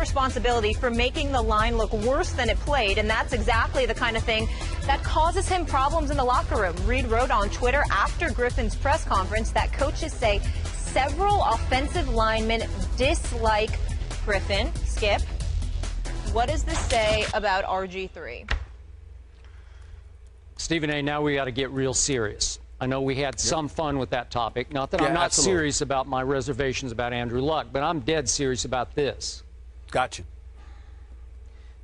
responsibility for making the line look worse than it played, and that's exactly the kind of thing that causes him problems in the locker room. Reed wrote on Twitter after Griffin's press conference that coaches say several offensive linemen dislike Griffin. Skip, what does this say about RG3? Stephen A., now we got to get real serious. I know we had some fun with that topic. Not that I'm not absolutely serious about my reservations about Andrew Luck, but I'm dead serious about this. Gotcha.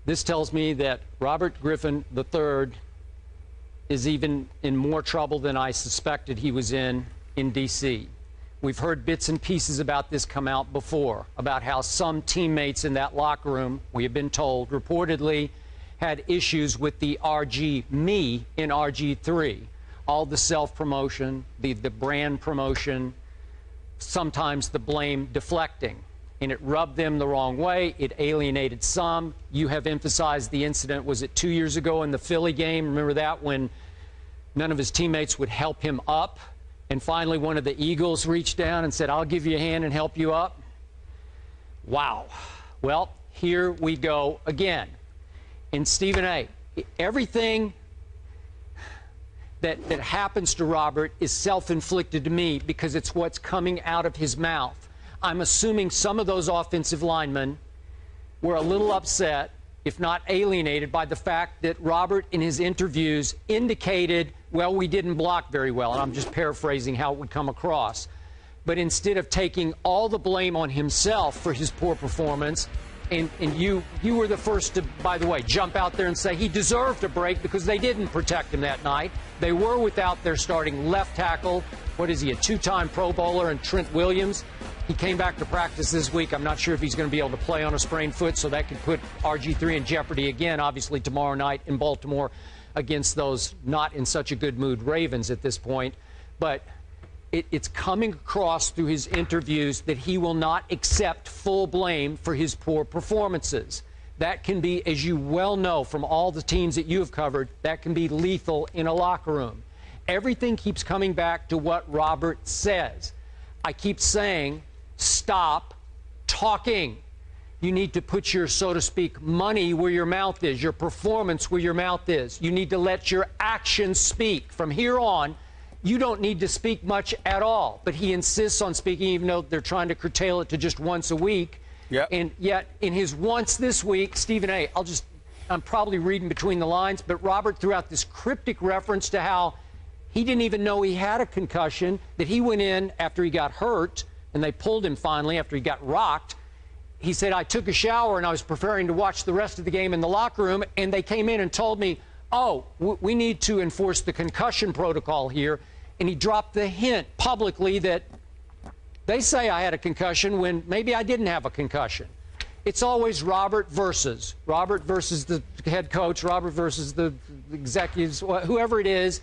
This tells me that Robert Griffin III is even in more trouble than I suspected he was in D.C. We've heard bits and pieces about this come out before, about how some teammates in that locker room, we have been told, reportedly had issues with the me in RG3. All the self-promotion, the brand promotion, sometimes the blame deflecting. And it rubbed them the wrong way. It alienated some. You have emphasized the incident, was it 2 years ago in the Philly game? Remember that, when none of his teammates would help him up? And finally, one of the Eagles reached down and said, I'll give you a hand and help you up. Wow. Well, here we go again. And Stephen A., everything that happens to Robert is self-inflicted to me because it's what's coming out of his mouth. I'm assuming some of those offensive linemen were a little upset, if not alienated, by the fact that Robert, in his interviews, indicated, well, we didn't block very well. And I'm just paraphrasing how it would come across. But instead of taking all the blame on himself for his poor performance, and you were the first to, by the way, jump out there and say he deserved a break because they didn't protect him that night. They were without their starting left tackle. What is he, a two-time Pro Bowler, and Trent Williams? He came back to practice this week. I'm not sure if he's going to be able to play on a sprained foot, so that could put RG3 in jeopardy again, obviously, tomorrow night in Baltimore against those not in such a good mood Ravens at this point. But it's coming across through his interviews that he will not accept full blame for his poor performances. That can be, as you well know from all the teams that you have covered, that can be lethal in a locker room. Everything keeps coming back to what Robert says. I keep saying, stop talking. You need to put your, so to speak, money where your mouth is, your performance where your mouth is. You need to let your actions speak. From here on, you don't need to speak much at all. But he insists on speaking, even though they're trying to curtail it to just once a week. Yep. And yet, in his once this week, Stephen A., I'm probably reading between the lines, but Robert threw out this cryptic reference to how he didn't even know he had a concussion, that he went in after he got hurt, and they pulled him finally after he got rocked. He said, I took a shower and I was preparing to watch the rest of the game in the locker room, and they came in and told me, oh, we need to enforce the concussion protocol here. And he dropped the hint publicly that they say I had a concussion when maybe I didn't have a concussion. It's always Robert versus the head coach, Robert versus the executives, whoever it is.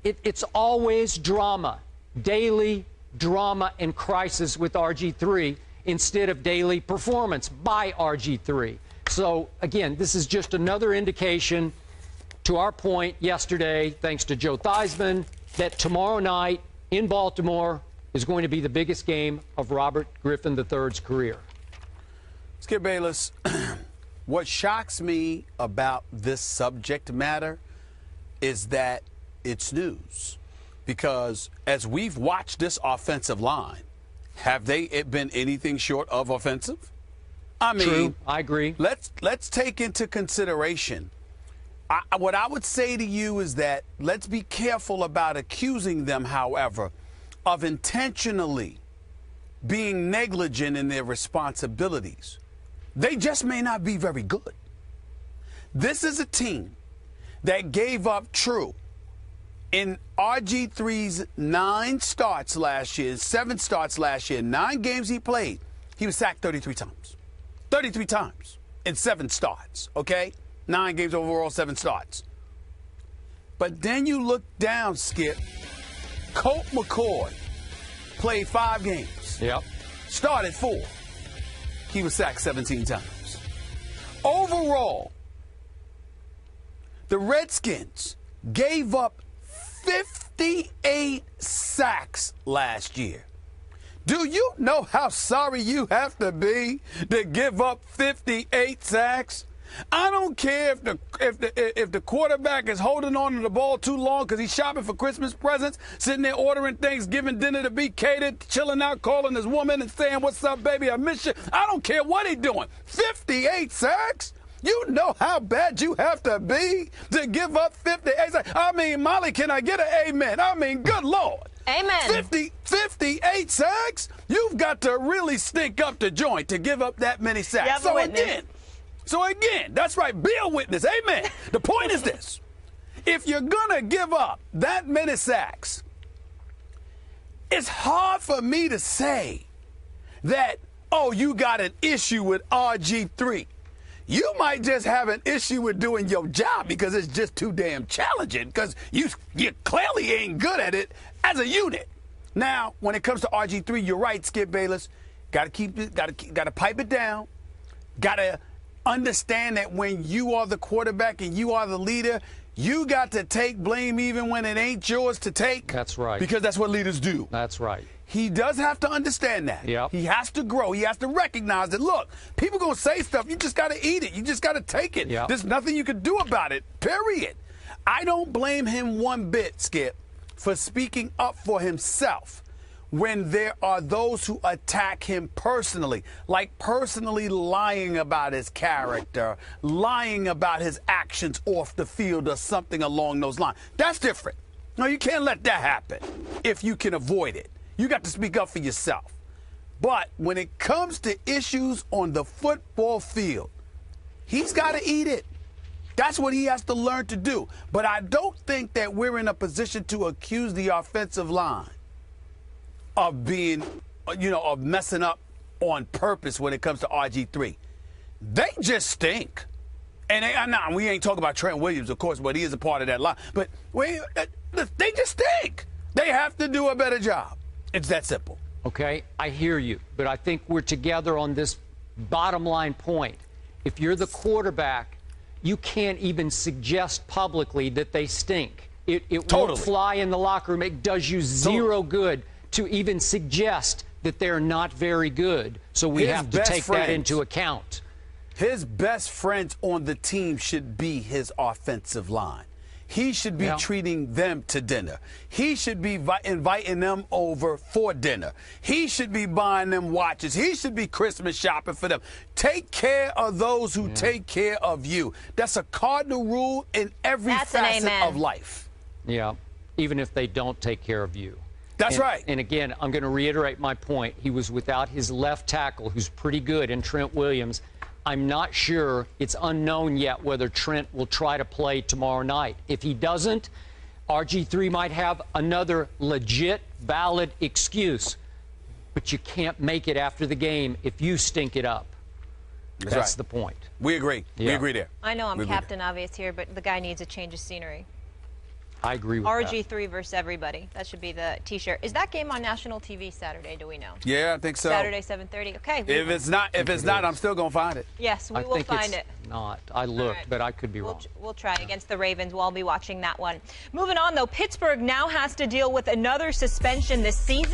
It's always drama, daily drama and crisis with RG3 instead of daily performance by RG3. So, again, this is just another indication to our point yesterday, thanks to Joe Theismann, that tomorrow night in Baltimore is going to be the biggest game of Robert Griffin III's career. Skip Bayless, what shocks me about this subject matter is that it's news. Because as we've watched this offensive line, have they been anything short of offensive? I mean, true, I agree. Let's take into consideration. What I would say to you is that let's be careful about accusing them, however, of intentionally being negligent in their responsibilities. They just may not be very good. This is a team that gave up true. In RG3's 9 starts last year, 7 starts last year, 9 games he played, he was sacked 33 times. 33 times in 7 starts, okay? 9 games overall, 7 starts. But then you look down, Skip. Colt McCoy played 5 games. Yep. Started 4. He was sacked 17 times. Overall, the Redskins gave up 58 sacks last year. Do you know how sorry you have to be to give up 58 sacks? I don't care if the quarterback is holding on to the ball too long because he's shopping for Christmas presents, sitting there ordering Thanksgiving dinner to be catered, chilling out, calling his woman and saying, "What's up, baby? I miss you." I don't care what he's doing. 58 sacks? You know how bad you have to be to give up 58 sacks? I mean, Molly, can I get an amen? I mean, good Lord. Amen. 58 sacks? You've got to really stink up the joint to give up that many sacks. You have a witness. So again, that's right, be a witness. Amen. The point is this. If you're going to give up that many sacks, it's hard for me to say that, oh, you got an issue with RG3. You might just have an issue with doing your job because it's just too damn challenging because you clearly ain't good at it as a unit. Now, when it comes to RG3, you're right, Skip Bayless. Got to pipe it down. Got to understand that when you are the quarterback and you are the leader, you got to take blame even when it ain't yours to take. That's right. Because that's what leaders do. That's right. He does have to understand that. Yep. He has to grow. He has to recognize that, look, people going to say stuff. You just got to eat it. You just got to take it. Yep. There's nothing you can do about it, period. I don't blame him one bit, Skip, for speaking up for himself when there are those who attack him personally, like personally lying about his character, lying about his actions off the field or something along those lines. That's different. No, you can't let that happen if you can avoid it. You got to speak up for yourself. But when it comes to issues on the football field, he's got to eat it. That's what he has to learn to do. But I don't think that we're in a position to accuse the offensive line of being, of messing up on purpose when it comes to RG3. They just stink. And we ain't talking about Trent Williams, of course, but he is a part of that line. But they just stink. They have to do a better job. It's that simple. Okay, I hear you, but I think we're together on this bottom line point. If you're the quarterback, you can't even suggest publicly that they stink. It Totally. won't fly in the locker room. It does you zero good to even suggest that they're not very good. So we have to take that into account. His best friends on the team should be his offensive line. He should be treating them to dinner. He should be inviting them over for dinner. He should be buying them watches. He should be Christmas shopping for them. Take care of those who take care of you. That's a cardinal rule in every facet of life. Yeah, even if they don't take care of you. That's right. And again, I'm going to reiterate my point. He was without his left tackle, who's pretty good, in Trent Williams. I'm not sure. It's unknown yet whether Trent will try to play tomorrow night. If he doesn't, RG3 might have another legit, valid excuse. But you can't make it after the game if you stink it up. That's the point. We agree. Yeah. We agree there. I know I'm Captain Obvious here, but the guy needs a change of scenery. I agree with RG3 versus everybody. That should be the T-shirt. Is that game on national TV Saturday? Do we know? Yeah, I think so. Saturday, 7:30. Okay. If it's not, I'm still gonna find it. Yes, we will find it. Not. I looked, right. but I could be wrong. We'll try against the Ravens. We'll all be watching that one. Moving on, though, Pittsburgh now has to deal with another suspension this season.